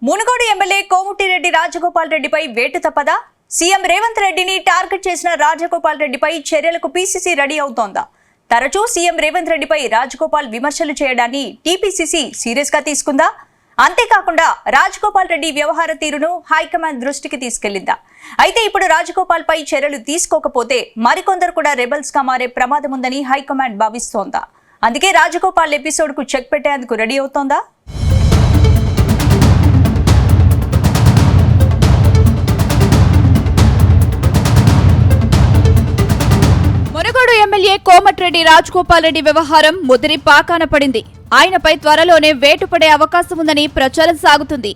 Munugode MLA Komatireddy Rajagopal రెడ్డిపై వేటు తప్పదా? సీఎం రేవంత్ రెడ్డిని టార్గెట్ చేసిన రాజగోపాల్ రెడ్డిపై చర్యలకు పీసీసీ రెడీ అవుతోందా? తరచూ సీఎం రేవంత్ రెడ్డిపై రాజగోపాల్ విమర్శలు చేయడాన్ని టీపీసీసీ సీరియస్ గా తీసుకుందా? అంతేకాకుండా రాజగోపాల్ రెడ్డి వ్యవహార తీరును హైకమాండ్ దృష్టికి తీసుకెళ్లిందా? అయితే ఇప్పుడు రాజగోపాల్ పై చర్యలు తీసుకోకపోతే మరికొందరు కూడా రెబల్స్ గా మారే ప్రమాదం ఉందని హైకమాండ్ భావిస్తోందా? అందుకే రాజగోపాల్ ఎపిసోడ్ కు చెక్ పెట్టేందుకు రెడీ అవుతోందా? మునుగోడు ఎమ్మెల్యే కోమటిరెడ్డి రాజగోపాల్ రెడ్డి వ్యవహారం ముదిరి పాకాన పడింది. ఆయనపై త్వరలోనే వేటు పడే అవకాశం ఉందని ప్రచారం సాగుతుంది.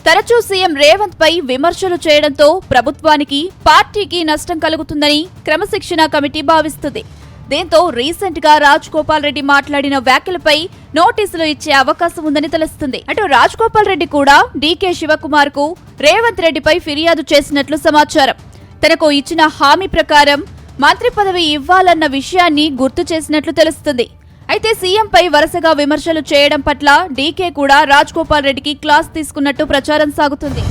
తరచూ సీఎం రేవంత్ పై విమర్శలు చేయడంతో ప్రభుత్వానికి, పార్టీకి నష్టం కలుగుతుందని క్రమశిక్షణ కమిటీ భావిస్తుంది. దీంతో రీసెంట్ గా రాజగోపాల్ రెడ్డి మాట్లాడిన వ్యాఖ్యలపై నోటీసులు ఇచ్చే అవకాశం ఉందని తెలుస్తుంది. అటు రాజగోపాల్ రెడ్డి కూడా డీకే శివకుమార్ కు రేవంత్ రెడ్డిపై ఫిర్యాదు చేసినట్లు సమాచారం. తనకు ఇచ్చిన హామీ ప్రకారం మంత్రి పదవి ఇవ్వాలన్న విషయాన్ని గుర్తు చేసినట్లు తెలుస్తుంది. అయితే సీఎంపై వరుసగా విమర్శలు చేయడం పట్ల డీకే కూడా రాజగోపాల్ రెడ్డికి క్లాస్ తీసుకున్నట్టు ప్రచారం సాగుతుంది.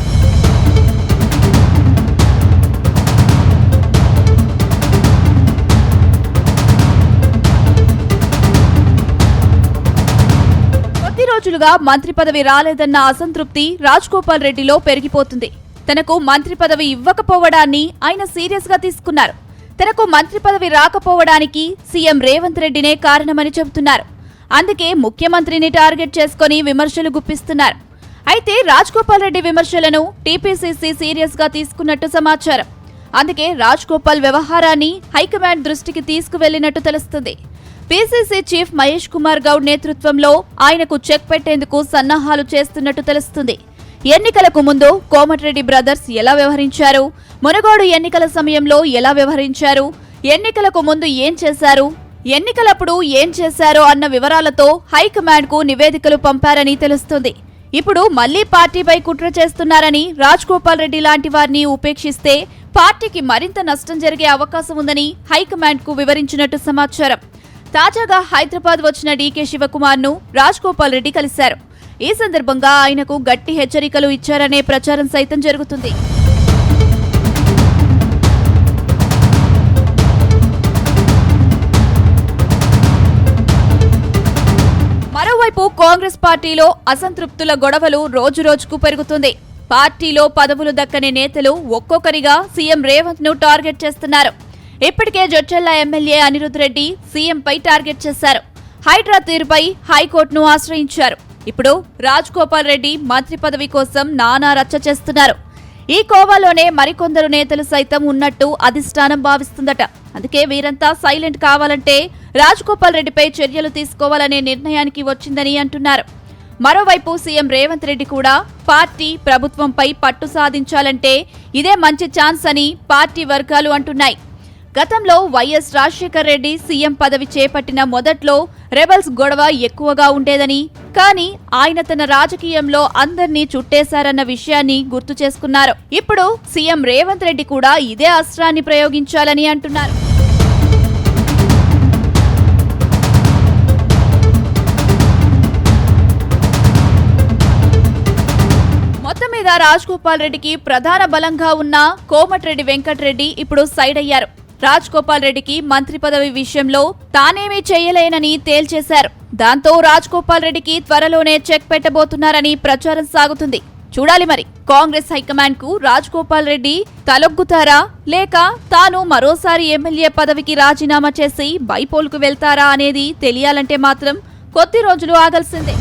కొద్ది రోజులుగా మంత్రి పదవి రాలేదన్న అసంతృప్తి రాజగోపాల్ రెడ్డిలో పెరిగిపోతుంది. తనకు మంత్రి పదవి ఇవ్వకపోవడాన్ని ఆయన సీరియస్ గా తీసుకున్నారు. తనకు మంత్రి పదవి రాకపోవడానికి సీఎం రేవంత్ రెడ్డినే కారణమని చెబుతున్నారు. అందుకే ముఖ్యమంత్రిని టార్గెట్ చేసుకుని విమర్శలు గుప్పిస్తున్నారు. అయితే రాజగోపాల్ రెడ్డి విమర్శలను టీపీసీసీ సీరియస్ గా తీసుకున్నట్టు సమాచారం. అందుకే రాజగోపాల్ వ్యవహారాన్ని హైకమాండ్ దృష్టికి తీసుకువెళ్లినట్టు తెలుస్తుంది. పీసీసీ చీఫ్ మహేష్ కుమార్ గౌడ్ నేతృత్వంలో ఆయనకు చెక్ పెట్టేందుకు సన్నాహాలు చేస్తున్నట్టు తెలుస్తుంది. ఎన్నికలకు ముందు కోమటిరెడ్డి బ్రదర్స్ ఎలా వ్యవహరించారు, మునుగోడు ఎన్నికల సమయంలో ఎలా వ్యవహరించారు, ఎన్నికలకు ముందు ఏం చేశారు, ఎన్నికలప్పుడు ఏం చేశారో అన్న వివరాలతో హైకమాండ్ కు నివేదికలు పంపారని తెలుస్తుంది. ఇప్పుడు మళ్లీ పార్టీపై కుట్ర చేస్తున్నారని, రాజగోపాల్ రెడ్డి లాంటి వారిని ఉపేక్షిస్తే పార్టీకి మరింత నష్టం జరిగే అవకాశం ఉందని హైకమాండ్ కు వివరించినట్టు సమాచారం. తాజాగా హైదరాబాద్ వచ్చిన డీకే శివకుమార్ ను రాజగోపాల్ రెడ్డి కలిశారు. ఈ సందర్భంగా ఆయనకు గట్టి హెచ్చరికలు ఇచ్చారనే ప్రచారం సైతం జరుగుతుంది. మరోవైపు కాంగ్రెస్ పార్టీలో అసంతృప్తుల గొడవలు రోజురోజుకు పెరుగుతుంది. పార్టీలో పదవులు దక్కని నేతలు ఒక్కొక్కరిగా సీఎం రేవంత్ ను టార్గెట్ చేస్తున్నారు. ఇప్పటికే జడ్చర్ల ఎమ్మెల్యే అనిరుద్ రెడ్డి సీఎంపై టార్గెట్ చేశారు. హైడ్రా తీరుపై హైకోర్టును ఆశ్రయించారు. ఇప్పుడు రాజగోపాల్ రెడ్డి మంత్రి పదవి కోసం నానా రచ్చ చేస్తున్నారు. ఈ కోవాలోనే మరికొందరు నేతలు సైతం ఉన్నట్టు అధిష్టానం భావిస్తుందట. అందుకే వీరంతా సైలెంట్ కావాలంటే రాజగోపాల్ రెడ్డిపై చర్యలు తీసుకోవాలనే నిర్ణయానికి వచ్చిందని అంటున్నారు. మరోవైపు సీఎం రేవంత్ రెడ్డి కూడా పార్టీ, ప్రభుత్వంపై పట్టు సాధించాలంటే ఇదే మంచి ఛాన్స్ అని పార్టీ వర్గాలు అంటున్నాయి. గతంలో వైఎస్ రాజశేఖర్ రెడ్డి సీఎం పదవి చేపట్టిన మొదట్లో రెబల్స్ గొడవ ఎక్కువగా ఉండేదని, కానీ ఆయన తన రాజకీయంలో అందర్నీ చుట్టేశారన్న విషయాన్ని గుర్తు చేసుకున్నారు. ఇప్పుడు సీఎం రేవంత్ రెడ్డి కూడా ఇదే అస్త్రాన్ని ప్రయోగించాలని అంటున్నారు. మొత్తం మీద రాజగోపాల్ రెడ్డికి ప్రధాన బలంగా ఉన్న కోమటిరెడ్డి వెంకటరెడ్డి ఇప్పుడు సైడ్ అయ్యారు. రాజగోపాల్ రెడ్డికి మంత్రి పదవి విషయంలో తానేమీ చేయలేనని తేల్చేశారు. దాంతో రాజగోపాల్ రెడ్డికి త్వరలోనే చెక్ పెట్టబోతున్నారని ప్రచారం సాగుతుంది. చూడాలి మరి కాంగ్రెస్ హైకమాండ్ కు రాజగోపాల్ రెడ్డి తలొగ్గుతారా, లేక తాను మరోసారి ఎమ్మెల్యే పదవికి రాజీనామా చేసి బైపోల్కు వెళ్తారా అనేది తెలియాలంటే మాత్రం కొద్ది రోజులు ఆగాల్సిందే.